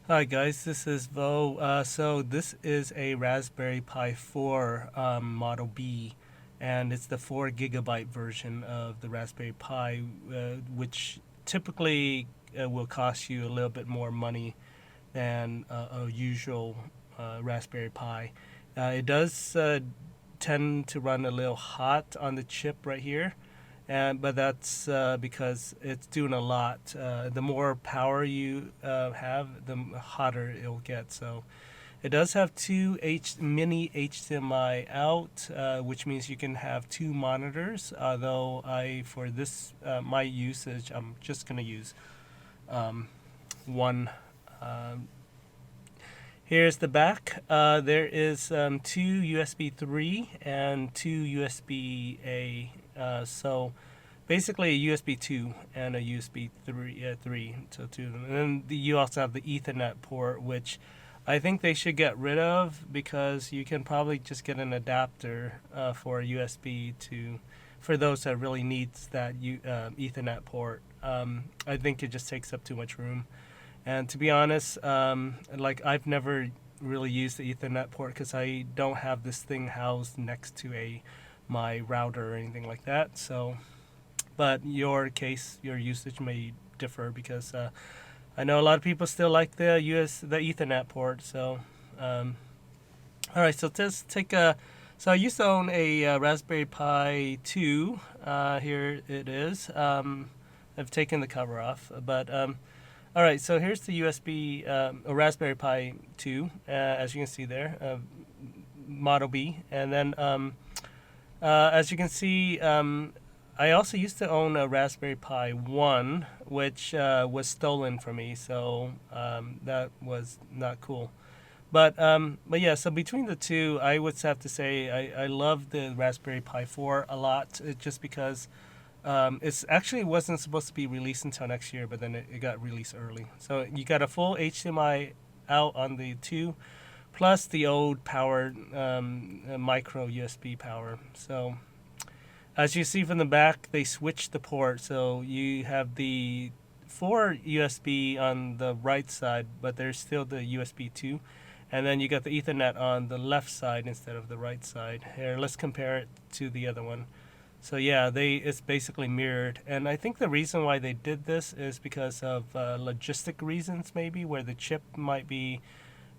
Hi guys, this is Vo. So this is a Raspberry Pi 4 Model B, and it's the 4 GB version of the Raspberry Pi, which typically will cost you a little bit more money than a usual Raspberry Pi. It does tend to run a little hot on the chip right here, and but that's because it's doing a lot. The more power you have, the hotter it'll get. So it does have two mini HDMI out, which means you can have two monitors. Although for this my usage, I'm just gonna use one. Um, Here's the back. There is two USB 3 and two USB A. So basically a USB 2 and a USB 3, so two of them. And then you also have the Ethernet port, which I think they should get rid of because you can probably just get an adapter for USB to, for those that really needs that Ethernet port. I think it just takes up too much room. And to be honest, like I've never really used the Ethernet port because I don't have this thing housed next to my router or anything like that. So, but your case, your usage may differ because I know a lot of people still like the Ethernet port. So, um, all right, so just take a. So I used to own a Raspberry Pi 2. Here it is. I've taken the cover off, but all right, so here's the USB, a Raspberry Pi 2, as you can see there, Model B. And then, as you can see, I also used to own a Raspberry Pi 1, which was stolen from me, so that was not cool. But yeah, so between the two, I would have to say I love the Raspberry Pi 4 a lot, just because it's actually wasn't supposed to be released until next year, but then it got released early. So you got a full HDMI out on the 2, plus the old powered micro USB power. So as you see from the back, they switched the port. So you have the 4 USB on the right side, but there's still the USB 2. And then you got the Ethernet on the left side instead of the right side. Here, let's compare it to the other one. So yeah, it's basically mirrored, and I think the reason why they did this is because of logistic reasons, maybe where the chip might be,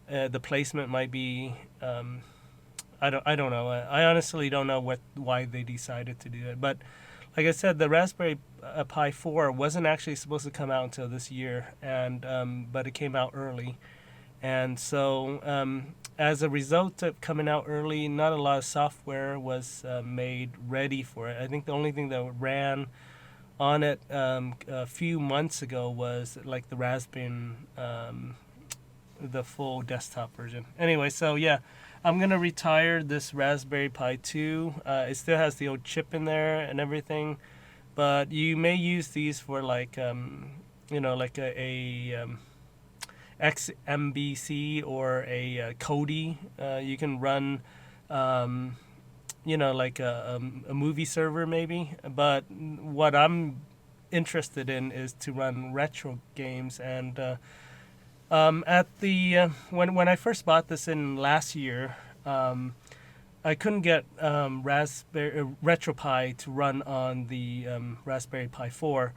the placement might be. I don't know. I honestly don't know why they decided to do it. But like I said, the Raspberry Pi 4 wasn't actually supposed to come out until this year, and but it came out early, and so as a result of coming out early, not a lot of software was made ready for it. I think the only thing that ran on it a few months ago was like the Raspbian, the full desktop version. Anyway, so yeah, I'm gonna retire this Raspberry Pi 2. It still has the old chip in there and everything, but you may use these for like like a XMBC or a Kodi. You can run, like a movie server maybe. But what I'm interested in is to run retro games. And at the when I first bought this in last year, I couldn't get Raspberry Retropie to run on the Raspberry Pi 4.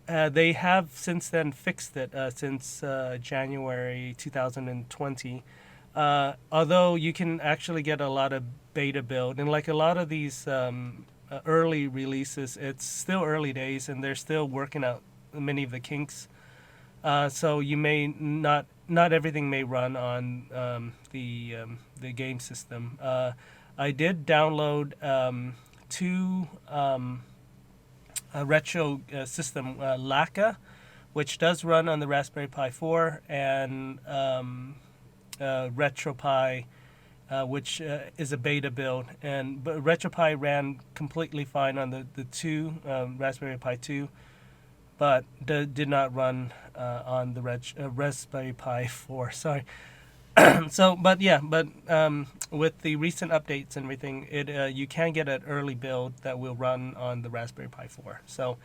They have since then fixed it since January 2020. Although you can actually get a lot of beta build, and like a lot of these early releases, it's still early days, and they're still working out many of the kinks. So you may not everything may run on the game system. I did download two. A retro system, LAKKA, which does run on the Raspberry Pi 4, and Retropie, which is a beta build. But Retropie ran completely fine on the two Raspberry Pi 2, but did not run on the Raspberry Pi 4. Sorry. So, but yeah, but with the recent updates and everything, you can get an early build that will run on the Raspberry Pi 4. So,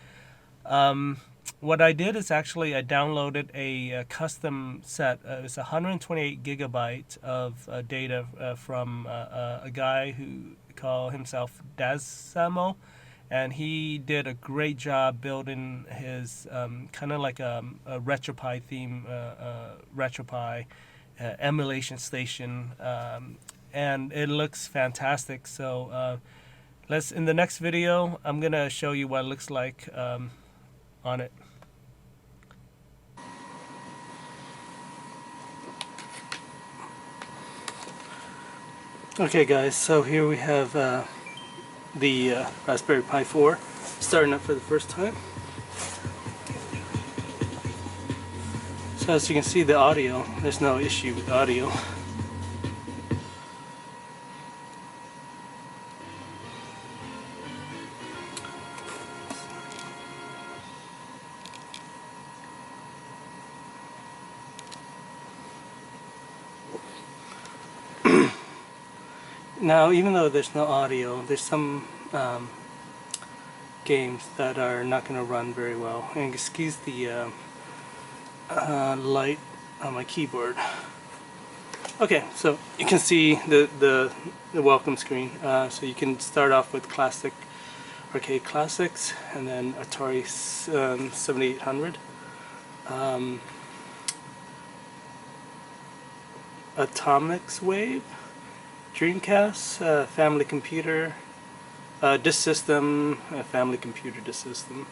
what I did is actually I downloaded a custom set. It's 128 gigabytes of data from a guy who called himself Damaso, and he did a great job building his kind of like a Retropie theme, Retropie emulation station, and it looks fantastic. So let's in the next video, I'm gonna show you what it looks like on it. Okay guys, so here we have the Raspberry Pi 4 starting up for the first time. So as you can see, the audio, there's no issue with audio. Now, even though there's no audio, there's some games that are not going to run very well. And excuse the light on my keyboard. Okay, so you can see the welcome screen. So you can start off with classic arcade classics, and then Atari 7800. Atomics Wave, Dreamcast, Family Computer, Disk System, Family Computer Disk System,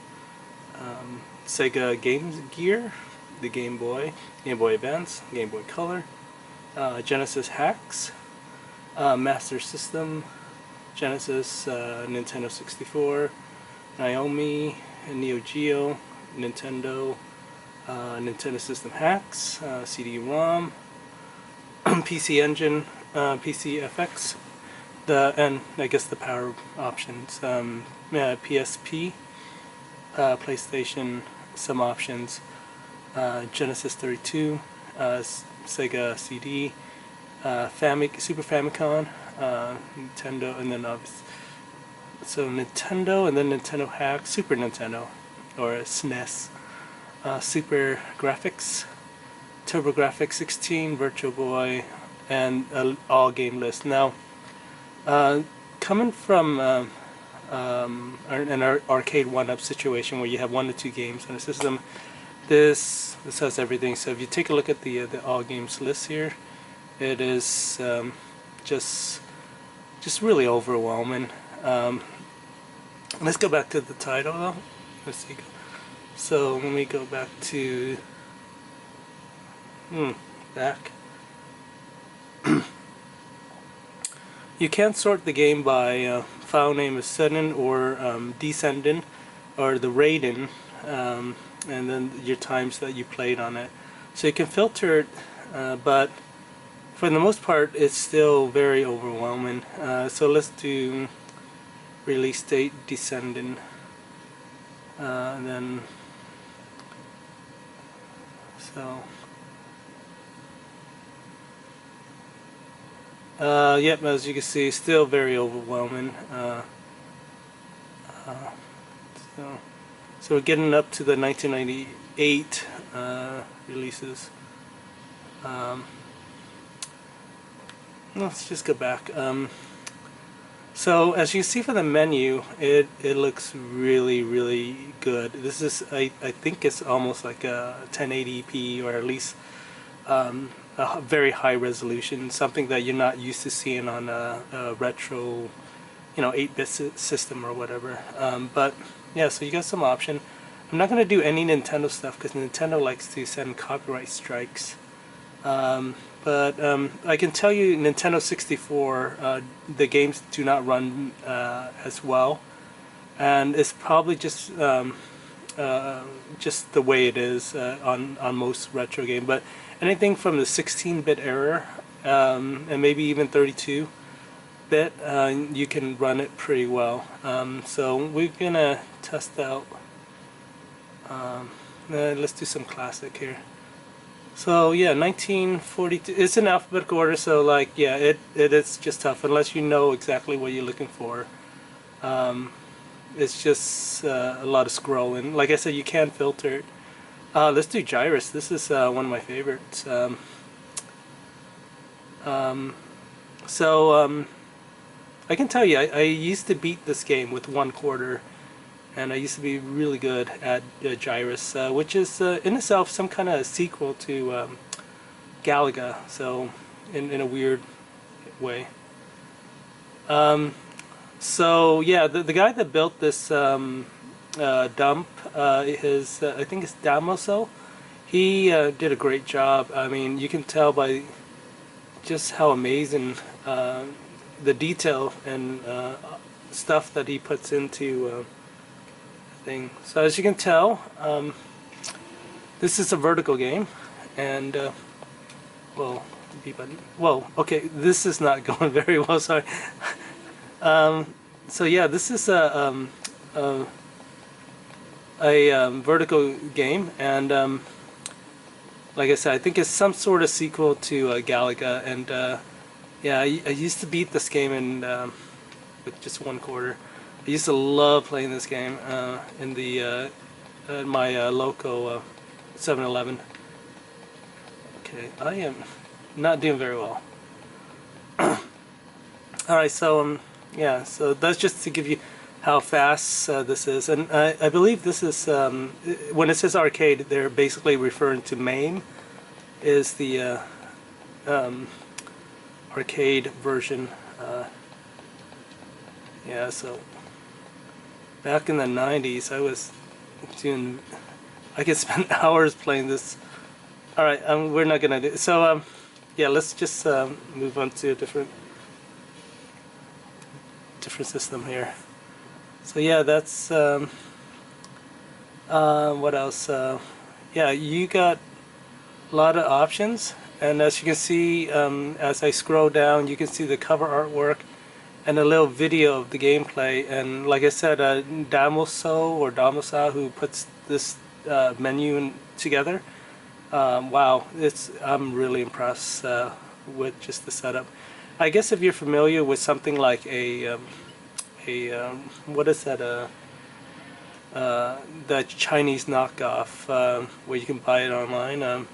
Sega Game Gear, the Game Boy Advance, Game Boy Color, Genesis Hacks, Master System, Genesis, Nintendo 64, Naomi, Neo Geo, Nintendo, Nintendo System Hacks, CD-ROM, PC Engine, PC FX, and I guess the power options, PSP, PlayStation, some options, Genesis 32, Sega CD, Super Famicom, Nintendo, and then so Nintendo, and then Nintendo Hack, Super Nintendo, or SNES, Super Graphics, TurboGrafx 16, Virtual Boy, and all game list. Now, coming from an arcade one-up situation where you have 1 to 2 games on a system, this has everything. So if you take a look at the all games list here, it is just really overwhelming. Let's go back to the title though. Let's see. So let me go back to back. You can't sort the game by file name ascending or descending, or the rating, and then your times that you played on it. So you can filter it, but for the most part it's still very overwhelming. So let's do release date descending, and then so yep, as you can see, still very overwhelming. So we're getting up to the 1998 releases. Let's just go back. So as you see from the menu, it looks really good. This is, I think it's almost like a 1080p, or at least a very high resolution, something that you're not used to seeing on a retro, 8-bit system or whatever. But yeah, so you got some option. I'm not going to do any Nintendo stuff because Nintendo likes to send copyright strikes. But I can tell you, Nintendo 64, the games do not run as well, and it's probably just the way it is on most retro games. But anything from the 16-bit era, and maybe even 32-bit, you can run it pretty well. So we're gonna test out. Let's do some classic here. So yeah, 1942. It's in alphabetical order, so like yeah, it is just tough unless you know exactly what you're looking for. it's just a lot of scrolling. Like I said, you can filter it. Let's do Gyrus. This is one of my favorites. So I can tell you, I used to beat this game with 1/4, and I used to be really good at Gyrus, which is in itself some kind of sequel to LAKKA, so in a weird way. So yeah, the guy that built this dump, I think it's Damaso. He did a great job. I mean, you can tell by just how amazing the detail and stuff that he puts into the thing. So as you can tell, this is a vertical game, and well, okay, this is not going very well. Sorry. So yeah, this is a vertical game, and like I said, I think it's some sort of sequel to LAKKA, and yeah, I used to beat this game in with just 1/4. I used to love playing this game in the at my local 7-Eleven. Okay, I am not doing very well. Alright, so yeah, so that's just to give you how fast this is, and I believe this is when it says arcade, they're basically referring to MAME, is the arcade version. Yeah, so back in the 90s, I could spend hours playing this. All right, we're not gonna do so. Yeah, let's just move on to a different system here. So yeah, that's what else? Yeah, you got a lot of options, and as you can see, as I scroll down, you can see the cover artwork and a little video of the gameplay. And like I said, Damaso, who puts this menu together, wow, I'm really impressed with just the setup. I guess if you're familiar with something like what is that? The Chinese knockoff where you can buy it online.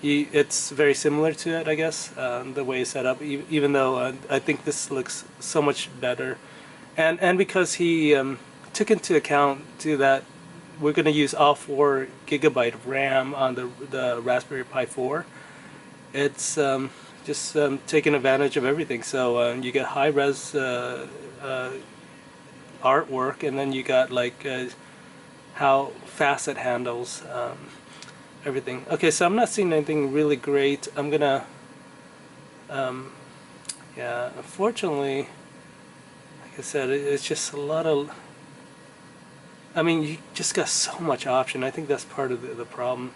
It's very similar to it, I guess, the way it's set up. Even though I think this looks so much better, and because he took into account too that we're going to use all 4 GB of RAM on the Raspberry Pi 4. It's just taking advantage of everything. So you get high res artwork, and then you got like how fast it handles everything. Okay, so I'm not seeing anything really great. I'm gonna yeah, unfortunately, like I said, it's just a lot of, I mean, you just got so much option. I think that's part of the problem.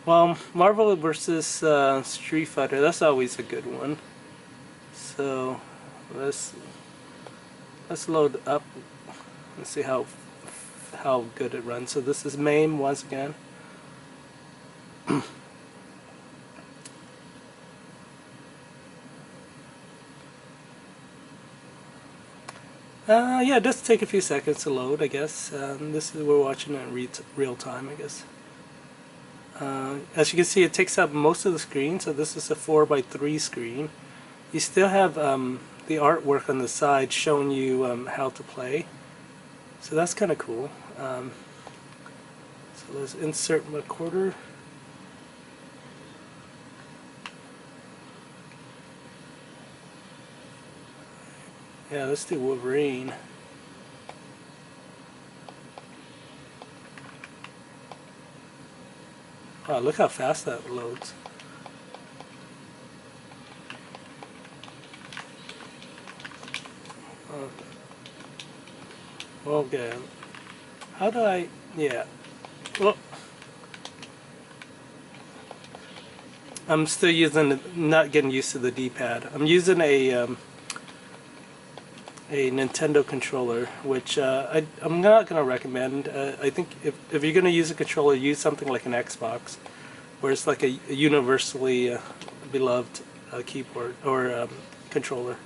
Well, Marvel versus Street Fighter, that's always a good one. So let's load up and see how good it runs. So this is MAME once again. Yeah, it does take a few seconds to load, I guess. This is, we're watching it in real time, I guess. As you can see, it takes up most of the screen, so this is a 4:3 screen. You still have the artwork on the side showing you how to play, so that's kind of cool. So let's insert recorder. Yeah, let's do Wolverine. Wow, look how fast that loads. Okay. How do I... Yeah. Well, I'm still using... Not getting used to the D-pad. I'm using a Nintendo controller, which I'm not going to recommend. I think if you're going to use a controller, use something like an Xbox, where it's like a universally beloved keyboard or controller.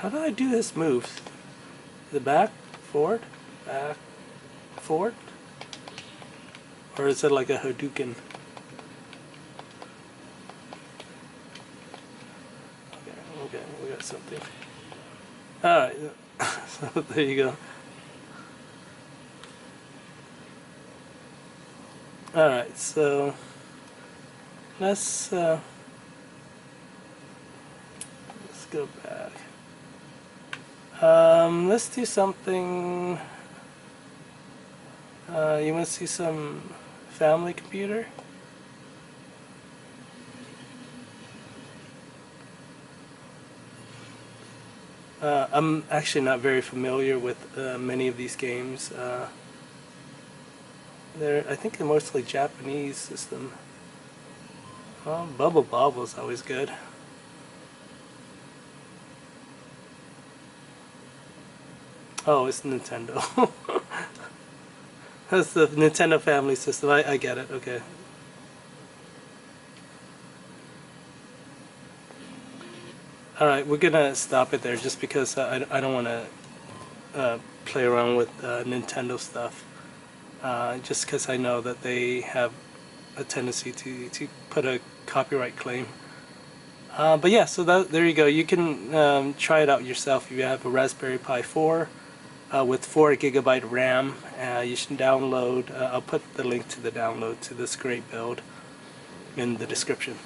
How do I do his moves? The back, forward, back, forward? Or is it like a Hadouken? Okay, we got something. Alright, so there you go. Alright, so let's go back. Let's do something. You want to see some family computer? I'm actually not very familiar with many of these games. I think they're mostly Japanese system. Well, Bubble Bobble's always good. Oh, it's Nintendo. That's the Nintendo Family System. I get it. Okay. Alright, we're gonna stop it there just because I don't want to play around with Nintendo stuff. Just because I know that they have a tendency to put a copyright claim. But yeah, so there you go. You can try it out yourself if you have a Raspberry Pi 4 with 4 GB RAM. You should download. I'll put the link to the download to this great build in the description.